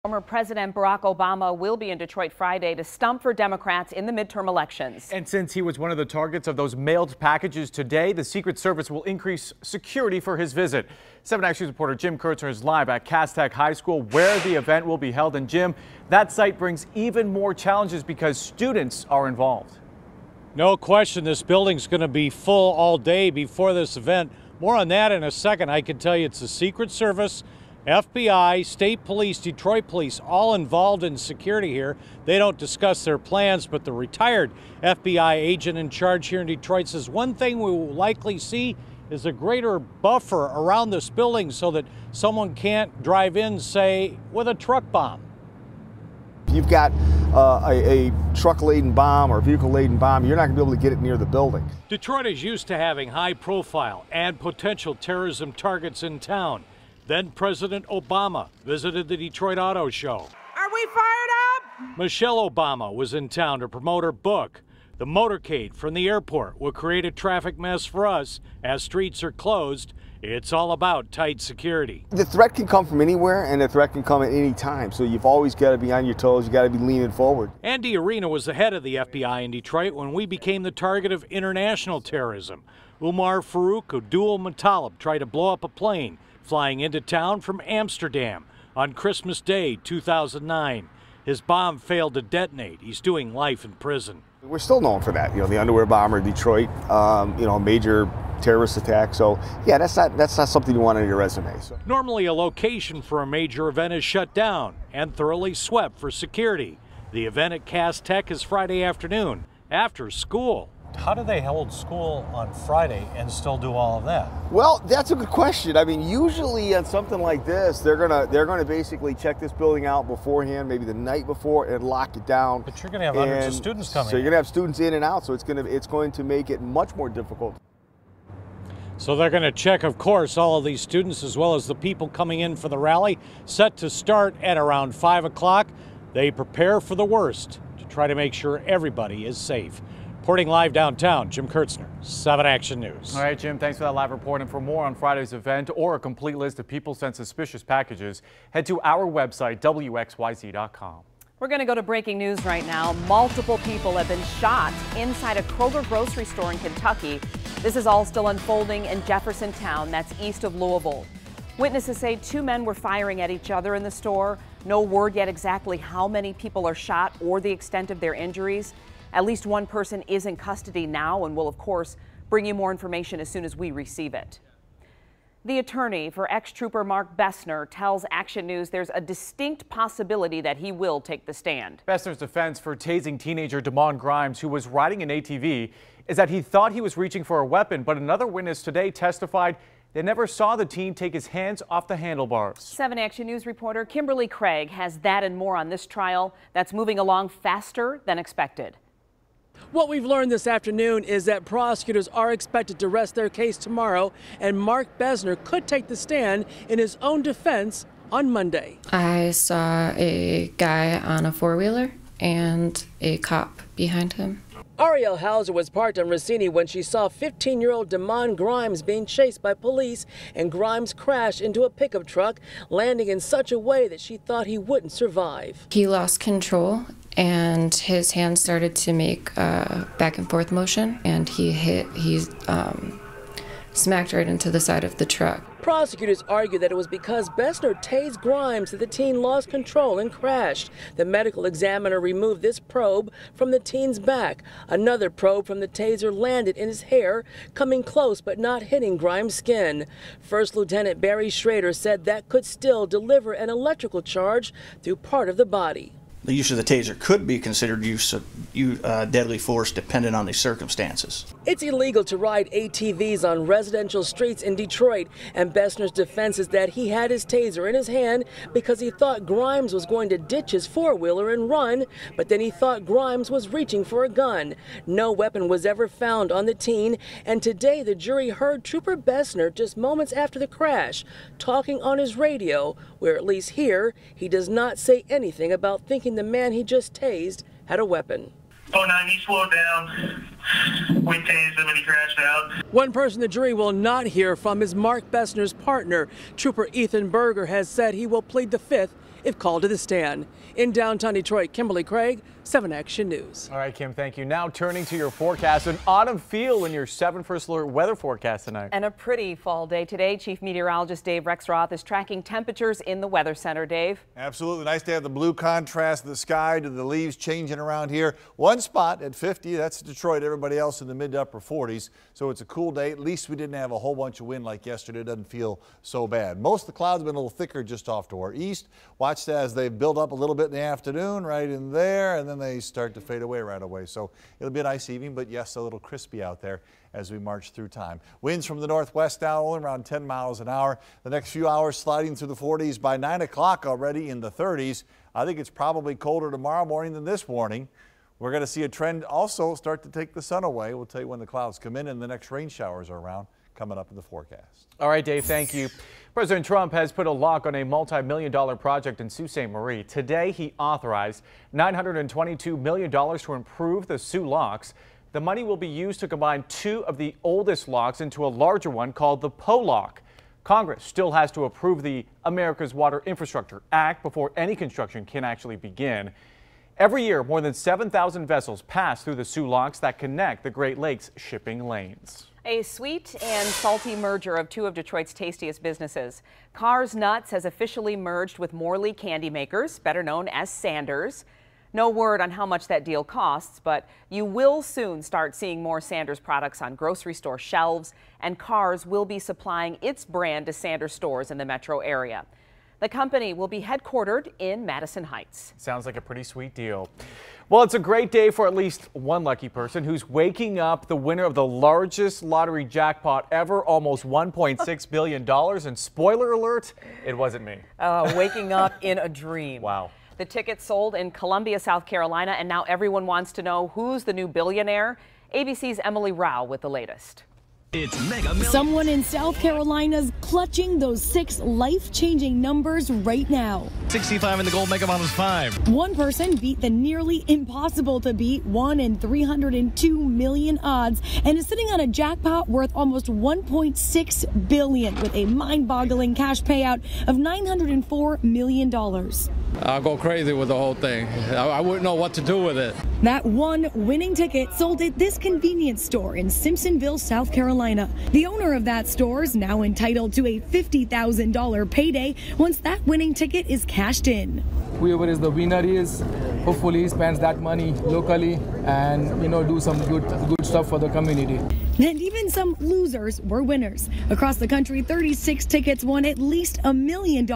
Former President Barack Obama will be in Detroit Friday to stump for Democrats in the midterm elections. And since he was one of the targets of those mailed packages today, the Secret Service will increase security for his visit. 7 Action News reporter Jim Kurtzner is live at Cass Tech High School, where the event will be held. And Jim, that site brings even more challenges because students are involved. No question, this building's going to be full all day before this event. More on that in a second. I can tell you it's the Secret Service, FBI, State Police, Detroit Police, all involved in security here. They don't discuss their plans, but the retired FBI agent in charge here in Detroit says one thing we will likely see is a greater buffer around this building so that someone can't drive in, say, with a truck bomb. You've got a truck-laden bomb or a vehicle-laden bomb, you're not going to be able to get it near the building. Detroit is used to having high-profile and potential terrorism targets in town. Then President Obama visited the Detroit Auto Show. Are we fired up? Michelle Obama was in town to promote her book. The motorcade from the airport will create a traffic mess for us as streets are closed. It's all about tight security. The threat can come from anywhere, and the threat can come at any time. So you've always got to be on your toes. You got to be leaning forward. Andy Arena was the head of the FBI in Detroit when we became the target of international terrorism. Umar Farouk Abdul Muttalib tried to blow up a plane flying into town from Amsterdam on Christmas Day 2009. His bomb failed to detonate. He's doing life in prison. We're still known for that. You know, the underwear bomber in Detroit, you know, major terrorist attack. So yeah, that's not something you want on your resume. So. Normally a location for a major event is shut down and thoroughly swept for security. The event at Cass Tech is Friday afternoon after school. How do they hold school on Friday and still do all of that? Well, that's a good question. I mean, usually on something like this, they're gonna basically check this building out beforehand, maybe the night before, and lock it down. But you're gonna have hundreds of students coming. So you're gonna have students in and out. So it's going to make it much more difficult. So they're going to check, of course, all of these students as well as the people coming in for the rally, set to start at around 5 o'clock. They prepare for the worst to try to make sure everybody is safe. Reporting live downtown, Jim Kurtzner, 7 Action News. All right, Jim, thanks for that live report. And for more on Friday's event or a complete list of people sent suspicious packages, head to our website, WXYZ.com. We're going to go to breaking news right now. Multiple people have been shot inside a Kroger grocery store in Kentucky. This is all still unfolding in Jeffersontown, that's east of Louisville. Witnesses say 2 men were firing at each other in the store. No word yet exactly how many people are shot or the extent of their injuries. At least 1 person is in custody now, and we'll, of course, bring you more information as soon as we receive it. The attorney for ex-trooper Mark Bessner tells Action News there's a distinct possibility that he will take the stand. Bessner's defense for tasing teenager Damon Grimes, who was riding an ATV, is that he thought he was reaching for a weapon, but another witness today testified they never saw the teen take his hands off the handlebars. 7 Action News reporter Kimberly Craig has that and more on this trial that's moving along faster than expected. What we've learned this afternoon is that prosecutors are expected to rest their case tomorrow, and Mark Bessner could take the stand in his own defense on Monday. I saw a guy on a four-wheeler and a cop behind him. Ariel Hauser was parked on Rossini when she saw 15-year-old Damon Grimes being chased by police, and Grimes crashed into a pickup truck, landing in such a way that she thought he wouldn't survive. He lost control and his hands started to make a back and forth motion, and he smacked right into the side of the truck. Prosecutors argue that it was because Bessner tased Grimes that the teen lost control and crashed. The medical examiner removed this probe from the teen's back. Another probe from the taser landed in his hair, coming close but not hitting Grimes' skin. First Lieutenant Barry Schrader said that could still deliver an electrical charge through part of the body. The use of the taser could be considered use of deadly force dependent on the circumstances. It's illegal to ride ATVs on residential streets in Detroit, and Bessner's defense is that he had his taser in his hand because he thought Grimes was going to ditch his four-wheeler and run, but then he thought Grimes was reaching for a gun. No weapon was ever found on the teen, and today the jury heard Trooper Bessner just moments after the crash, talking on his radio, where at least here he does not say anything about thinking the man he just tased had a weapon. Oh, no, he slowed down. We tased him and he crashed out. One person the jury will not hear from is Mark Bessner's partner. Trooper Ethan Berger has said he will plead the Fifth if called to the stand. In downtown Detroit, Kimberly Craig, 7 Action News. All right, Kim, thank you. Now turning to your forecast, an autumn feel in your 7 First Alert weather forecast tonight. And a pretty fall day today. Chief Meteorologist Dave Rexroth is tracking temperatures in the Weather Center. Dave? Absolutely. Nice to have the blue contrast of the sky to the leaves changing around here. One spot at 50, that's Detroit. Everybody else in the mid to upper 40s. So it's a cool day. At least we didn't have a whole bunch of wind like yesterday. It doesn't feel so bad. Most of the clouds have been a little thicker just off to our east. Watch as they build up a little bit in the afternoon right in there, and then they start to fade away right away. So it'll be a nice evening, but yes, a little crispy out there as we march through time. Winds from the northwest now only around 10 miles an hour. The next few hours sliding through the 40s by 9 o'clock already in the 30s. I think it's probably colder tomorrow morning than this morning. We're going to see a trend also start to take the sun away. We'll tell you when the clouds come in and the next rain showers are around coming up in the forecast. All right, Dave, thank you. President Trump has put a lock on a multi-million-dollar project in Sault Ste. Marie. Today, he authorized $922 million to improve the Soo Locks. The money will be used to combine 2 of the oldest locks into a larger one called the Po Lock. Congress still has to approve the America's Water Infrastructure Act before any construction can actually begin. Every year, more than 7,000 vessels pass through the Soo Locks that connect the Great Lakes shipping lanes. A sweet and salty merger of 2 of Detroit's tastiest businesses. Cars Nuts has officially merged with Morley Candy Makers, better known as Sanders. No word on how much that deal costs, but you will soon start seeing more Sanders products on grocery store shelves, and Cars will be supplying its brand to Sanders stores in the metro area. The company will be headquartered in Madison Heights. Sounds like a pretty sweet deal. Well, it's a great day for at least one lucky person who's waking up the winner of the largest lottery jackpot ever, almost $1.6 billion. And spoiler alert, it wasn't me. Waking up in a dream. Wow. The tickets sold in Columbia, South Carolina, and now everyone wants to know who's the new billionaire. ABC's Emily Rao with the latest. It's Mega Millions. Someone in South Carolina's clutching those 6 life-changing numbers right now. 65 in the gold Mega Millions 5. One person beat the nearly impossible to beat 1 in 302 million odds and is sitting on a jackpot worth almost $1.6 billion with a mind-boggling cash payout of $904 million. I'll go crazy with the whole thing. I wouldn't know what to do with it. That one winning ticket sold at this convenience store in Simpsonville, South Carolina. The owner of that store is now entitled to a $50,000 payday once that winning ticket is cashed in. Whoever is the winner is, hopefully he spends that money locally and, do some good stuff for the community. And even some losers were winners. Across the country, 36 tickets won at least $1 million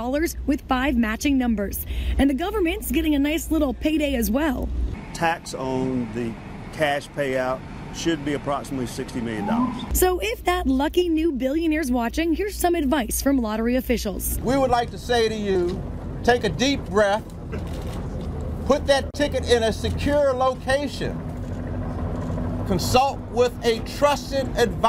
with 5 matching numbers. And the government's getting a nice little payday as well. Tax on the cash payout should be approximately $60 million. So if that lucky new billionaire's watching, here's some advice from lottery officials. We would like to say to you, take a deep breath, put that ticket in a secure location, consult with a trusted advisor.